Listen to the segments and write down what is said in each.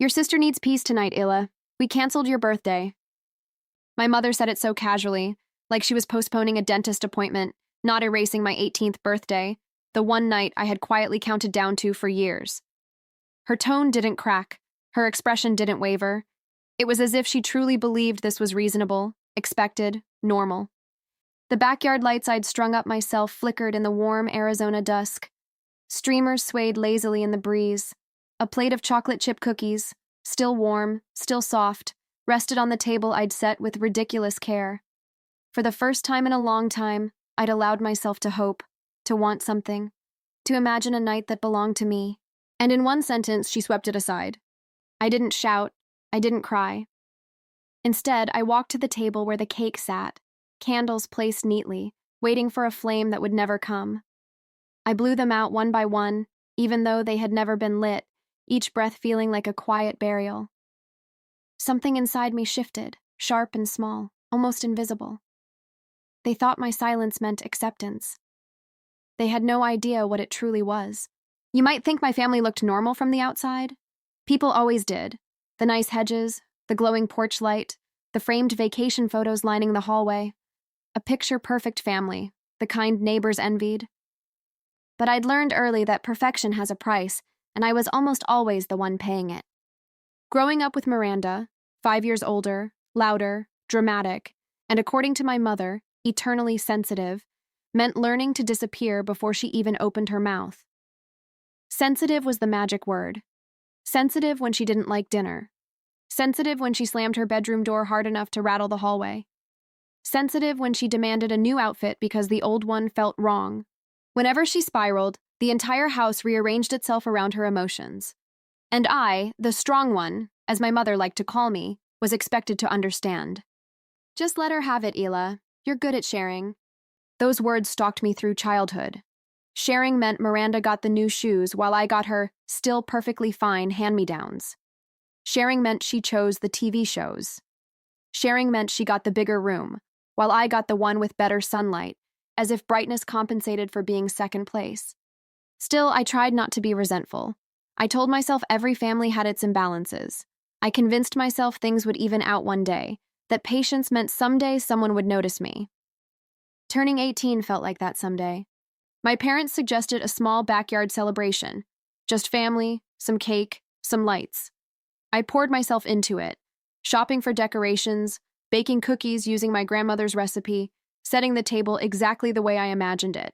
Your sister needs peace tonight, Illa. We canceled your birthday. My mother said it so casually, like she was postponing a dentist appointment, not erasing my 18th birthday, the one night I had quietly counted down to for years. Her tone didn't crack. Her expression didn't waver. It was as if she truly believed this was reasonable, expected, normal. The backyard lights I'd strung up myself flickered in the warm Arizona dusk. Streamers swayed lazily in the breeze. A plate of chocolate chip cookies, still warm, still soft, rested on the table I'd set with ridiculous care. For the first time in a long time, I'd allowed myself to hope, to want something, to imagine a night that belonged to me. And in one sentence, she swept it aside. I didn't shout. I didn't cry. Instead, I walked to the table where the cake sat, candles placed neatly, waiting for a flame that would never come. I blew them out one by one, even though they had never been lit, each breath feeling like a quiet burial. Something inside me shifted, sharp and small, almost invisible. They thought my silence meant acceptance. They had no idea what it truly was. You might think my family looked normal from the outside. People always did. The nice hedges, the glowing porch light, the framed vacation photos lining the hallway. A picture-perfect family, the kind neighbors envied. But I'd learned early that perfection has a price, and I was almost always the one paying it. Growing up with Miranda, 5 years older, louder, dramatic, and according to my mother, eternally sensitive, meant learning to disappear before she even opened her mouth. Sensitive was the magic word. Sensitive when she didn't like dinner. Sensitive when she slammed her bedroom door hard enough to rattle the hallway. Sensitive when she demanded a new outfit because the old one felt wrong. Whenever she spiraled, the entire house rearranged itself around her emotions. And I, the strong one, as my mother liked to call me, was expected to understand. Just let her have it, Ila. You're good at sharing. Those words stalked me through childhood. Sharing meant Miranda got the new shoes while I got her, still perfectly fine, hand-me-downs. Sharing meant she chose the TV shows. Sharing meant she got the bigger room, while I got the one with better sunlight, as if brightness compensated for being second place. Still, I tried not to be resentful. I told myself every family had its imbalances. I convinced myself things would even out one day, that patience meant someday someone would notice me. Turning 18 felt like that someday. My parents suggested a small backyard celebration. Just family, some cake, some lights. I poured myself into it, shopping for decorations, baking cookies using my grandmother's recipe, setting the table exactly the way I imagined it.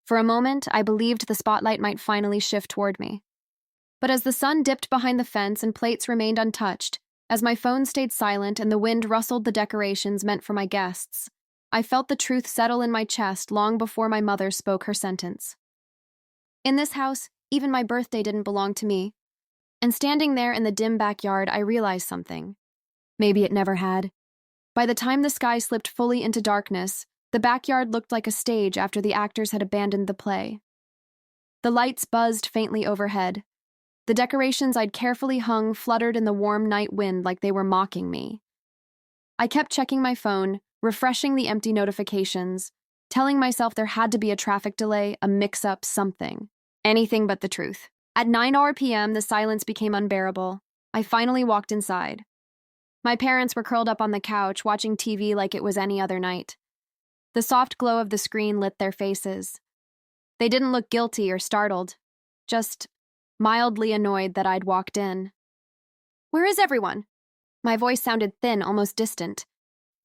For a moment, I believed the spotlight might finally shift toward me. But as the sun dipped behind the fence and plates remained untouched, as my phone stayed silent and the wind rustled the decorations meant for my guests, I felt the truth settle in my chest long before my mother spoke her sentence. In this house, even my birthday didn't belong to me. And standing there in the dim backyard, I realized something. Maybe it never had. By the time the sky slipped fully into darkness, the backyard looked like a stage after the actors had abandoned the play. The lights buzzed faintly overhead. The decorations I'd carefully hung fluttered in the warm night wind like they were mocking me. I kept checking my phone, refreshing the empty notifications, telling myself there had to be a traffic delay, a mix-up, something. Anything but the truth. At 9 p.m., the silence became unbearable. I finally walked inside. My parents were curled up on the couch, watching TV like it was any other night. The soft glow of the screen lit their faces. They didn't look guilty or startled, just mildly annoyed that I'd walked in. "Where is everyone?" My voice sounded thin, almost distant.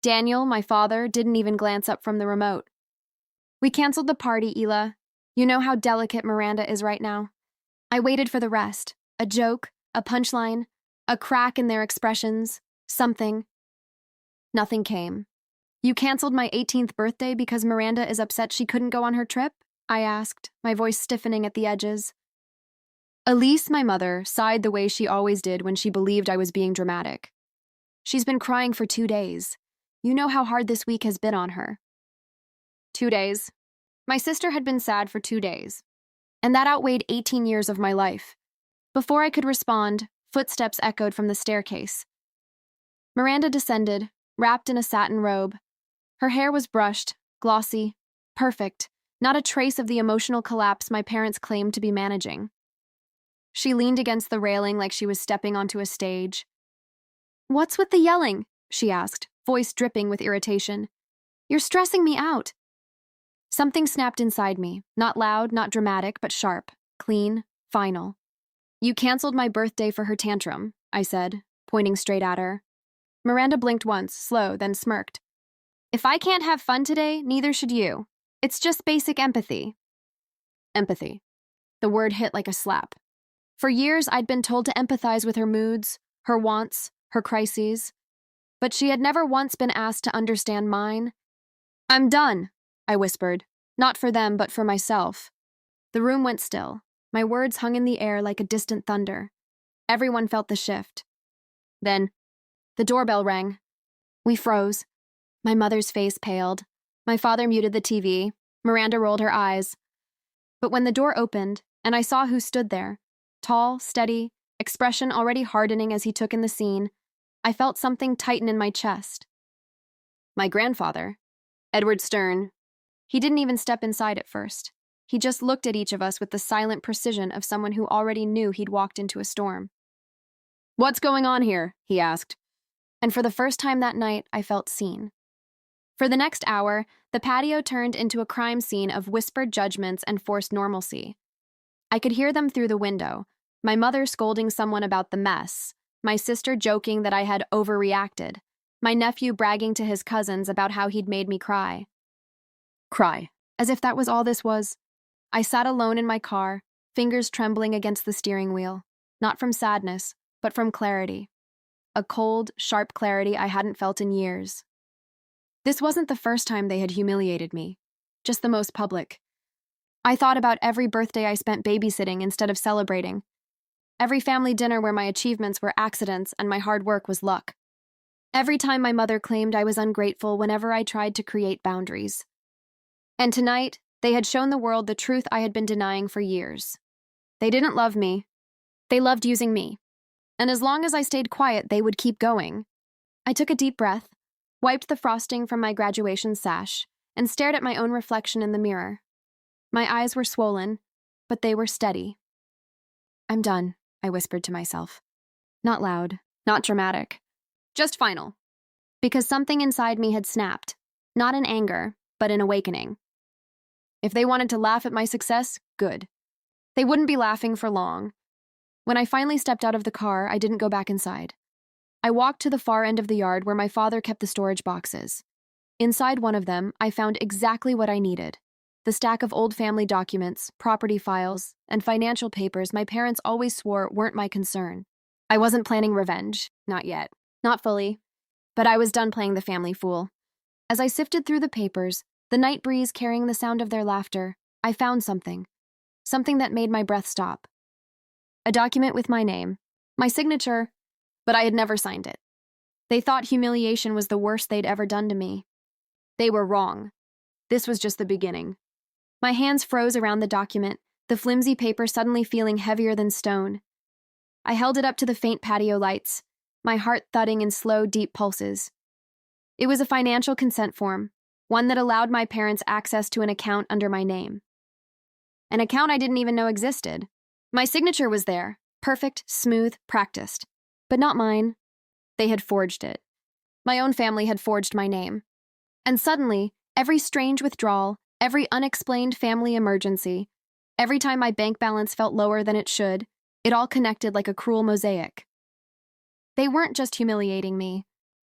Daniel, my father, didn't even glance up from the remote. "We canceled the party, Ila. You know how delicate Miranda is right now." I waited for the rest. A joke, a punchline, a crack in their expressions, something. Nothing came. "You canceled my 18th birthday because Miranda is upset she couldn't go on her trip?" I asked, my voice stiffening at the edges. Elise, my mother, sighed the way she always did when she believed I was being dramatic. "She's been crying for 2 days. You know how hard this week has been on her." 2 days. My sister had been sad for 2 days. And that outweighed 18 years of my life. Before I could respond, footsteps echoed from the staircase. Miranda descended, wrapped in a satin robe. Her hair was brushed, glossy, perfect, not a trace of the emotional collapse my parents claimed to be managing. She leaned against the railing like she was stepping onto a stage. "What's with the yelling?" she asked, voice dripping with irritation. "You're stressing me out." Something snapped inside me, not loud, not dramatic, but sharp, clean, final. "You canceled my birthday for her tantrum," I said, pointing straight at her. Miranda blinked once, slow, then smirked. "If I can't have fun today, neither should you. It's just basic empathy." Empathy. The word hit like a slap. For years, I'd been told to empathize with her moods, her wants, her crises, but she had never once been asked to understand mine. "I'm done," I whispered, not for them, but for myself. The room went still. My words hung in the air like a distant thunder. Everyone felt the shift. Then, the doorbell rang. We froze. My mother's face paled. My father muted the TV. Miranda rolled her eyes. But when the door opened, and I saw who stood there, tall, steady, expression already hardening as he took in the scene, I felt something tighten in my chest. My grandfather, Edward Stern. He didn't even step inside at first. He just looked at each of us with the silent precision of someone who already knew he'd walked into a storm. "What's going on here?" he asked. And for the first time that night, I felt seen. For the next hour, the patio turned into a crime scene of whispered judgments and forced normalcy. I could hear them through the window, my mother scolding someone about the mess, my sister joking that I had overreacted, my nephew bragging to his cousins about how he'd made me cry. Cry, as if that was all this was. I sat alone in my car, fingers trembling against the steering wheel, not from sadness, but from clarity. A cold, sharp clarity I hadn't felt in years. This wasn't the first time they had humiliated me, just the most public. I thought about every birthday I spent babysitting instead of celebrating, every family dinner where my achievements were accidents and my hard work was luck. Every time my mother claimed I was ungrateful whenever I tried to create boundaries. And tonight, they had shown the world the truth I had been denying for years. They didn't love me. They loved using me. And as long as I stayed quiet, they would keep going. I took a deep breath, wiped the frosting from my graduation sash, and stared at my own reflection in the mirror. My eyes were swollen, but they were steady. "I'm done," I whispered to myself. Not loud, not dramatic, just final. Because something inside me had snapped, not in anger, but in awakening. If they wanted to laugh at my success, good. They wouldn't be laughing for long. When I finally stepped out of the car, I didn't go back inside. I walked to the far end of the yard where my father kept the storage boxes. Inside one of them, I found exactly what I needed. The stack of old family documents, property files, and financial papers my parents always swore weren't my concern. I wasn't planning revenge, not yet, not fully, but I was done playing the family fool. As I sifted through the papers, the night breeze carrying the sound of their laughter, I found something that made my breath stop. A document with my name, my signature, but I had never signed it. They thought humiliation was the worst they'd ever done to me. They were wrong. This was just the beginning. My hands froze around the document, the flimsy paper suddenly feeling heavier than stone. I held it up to the faint patio lights, my heart thudding in slow, deep pulses. It was a financial consent form, one that allowed my parents access to an account under my name. An account I didn't even know existed. My signature was there, perfect, smooth, practiced. But not mine. They had forged it. My own family had forged my name. And suddenly, every strange withdrawal, every unexplained family emergency, every time my bank balance felt lower than it should, it all connected like a cruel mosaic. They weren't just humiliating me.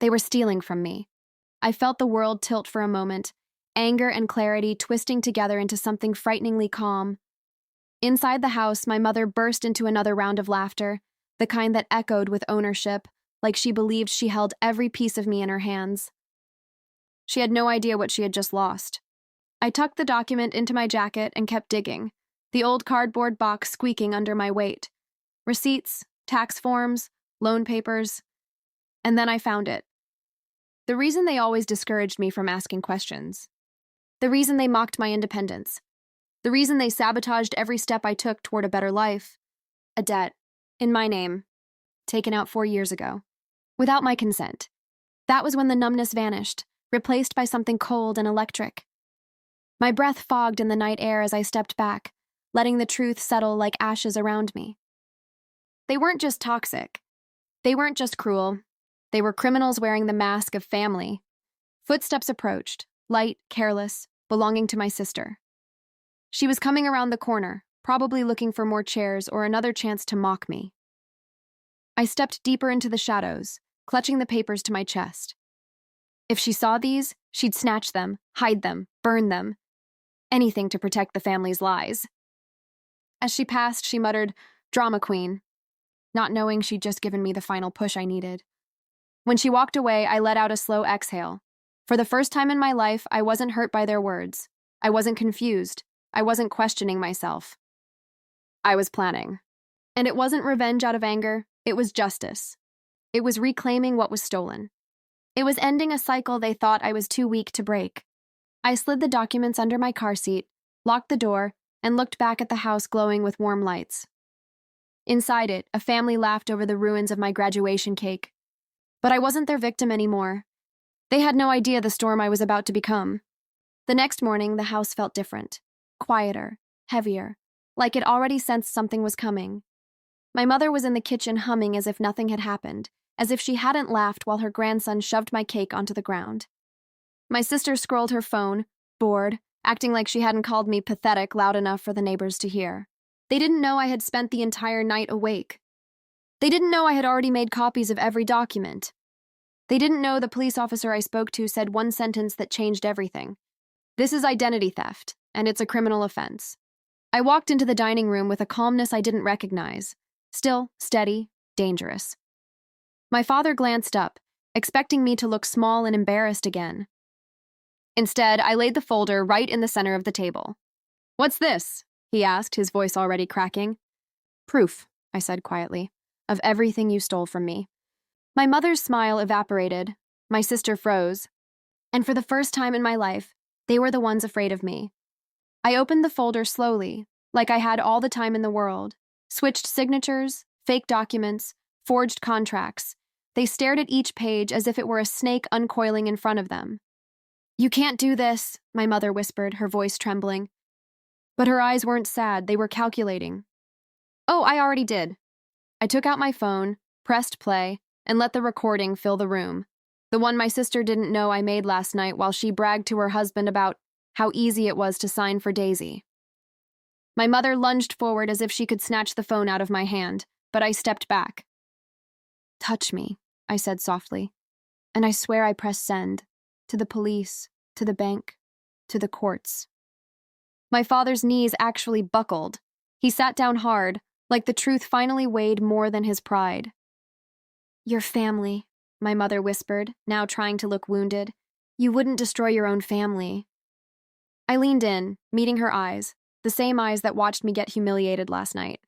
They were stealing from me. I felt the world tilt for a moment, anger and clarity twisting together into something frighteningly calm. Inside the house, my mother burst into another round of laughter, the kind that echoed with ownership, like she believed she held every piece of me in her hands. She had no idea what she had just lost. I tucked the document into my jacket and kept digging, the old cardboard box squeaking under my weight. Receipts, tax forms, loan papers. And then I found it. The reason they always discouraged me from asking questions. The reason they mocked my independence. The reason they sabotaged every step I took toward a better life. A debt, in my name, taken out 4 years ago. Without my consent. That was when the numbness vanished, replaced by something cold and electric. My breath fogged in the night air as I stepped back, letting the truth settle like ashes around me. They weren't just toxic. They weren't just cruel. They were criminals wearing the mask of family. Footsteps approached, light, careless, belonging to my sister. She was coming around the corner, probably looking for more chairs or another chance to mock me. I stepped deeper into the shadows, clutching the papers to my chest. If she saw these, she'd snatch them, hide them, burn them. Anything to protect the family's lies. As she passed, she muttered, "Drama queen," not knowing she'd just given me the final push I needed. When she walked away, I let out a slow exhale. For the first time in my life, I wasn't hurt by their words. I wasn't confused. I wasn't questioning myself. I was planning. And it wasn't revenge out of anger, it was justice. It was reclaiming what was stolen. It was ending a cycle they thought I was too weak to break. I slid the documents under my car seat, locked the door, and looked back at the house glowing with warm lights. Inside it, a family laughed over the ruins of my graduation cake. But I wasn't their victim anymore. They had no idea the storm I was about to become. The next morning, the house felt different. Quieter, heavier, like it already sensed something was coming. My mother was in the kitchen humming as if nothing had happened, as if she hadn't laughed while her grandson shoved my cake onto the ground. My sister scrolled her phone, bored, acting like she hadn't called me pathetic loud enough for the neighbors to hear. They didn't know I had spent the entire night awake. They didn't know I had already made copies of every document. They didn't know the police officer I spoke to said one sentence that changed everything. "This is identity theft, and it's a criminal offense." I walked into the dining room with a calmness I didn't recognize. Still, steady, dangerous. My father glanced up, expecting me to look small and embarrassed again. Instead, I laid the folder right in the center of the table. "What's this?" he asked, his voice already cracking. "Proof," I said quietly, "of everything you stole from me." My mother's smile evaporated. My sister froze. And for the first time in my life, they were the ones afraid of me. I opened the folder slowly, like I had all the time in the world, switched signatures, fake documents, forged contracts. They stared at each page as if it were a snake uncoiling in front of them. "You can't do this," my mother whispered, her voice trembling. But her eyes weren't sad, they were calculating. "Oh, I already did." I took out my phone, pressed play, and let the recording fill the room. The one my sister didn't know I made last night while she bragged to her husband about how easy it was to sign for Daisy. My mother lunged forward as if she could snatch the phone out of my hand, but I stepped back. "Touch me," I said softly, and I swear I pressed send. To the police, to the bank, to the courts. My father's knees actually buckled. He sat down hard, like the truth finally weighed more than his pride. "Your family," my mother whispered, now trying to look wounded. "You wouldn't destroy your own family." I leaned in, meeting her eyes, the same eyes that watched me get humiliated last night.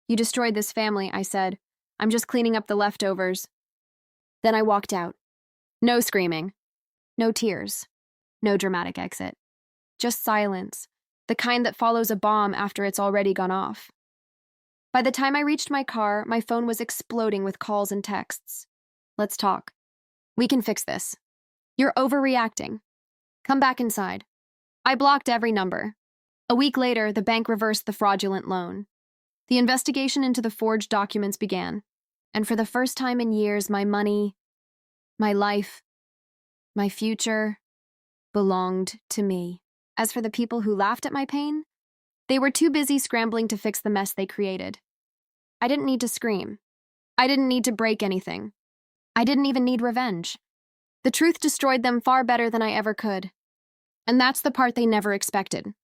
"You destroyed this family," I said. "I'm just cleaning up the leftovers." Then I walked out. No screaming. No tears. No dramatic exit. Just silence, the kind that follows a bomb after it's already gone off. By the time I reached my car, my phone was exploding with calls and texts. "Let's talk. We can fix this. You're overreacting. Come back inside." I blocked every number. A week later, the bank reversed the fraudulent loan. The investigation into the forged documents began, and for the first time in years, my money, my life, my future belonged to me. As for the people who laughed at my pain, they were too busy scrambling to fix the mess they created. I didn't need to scream. I didn't need to break anything. I didn't even need revenge. The truth destroyed them far better than I ever could. And that's the part they never expected.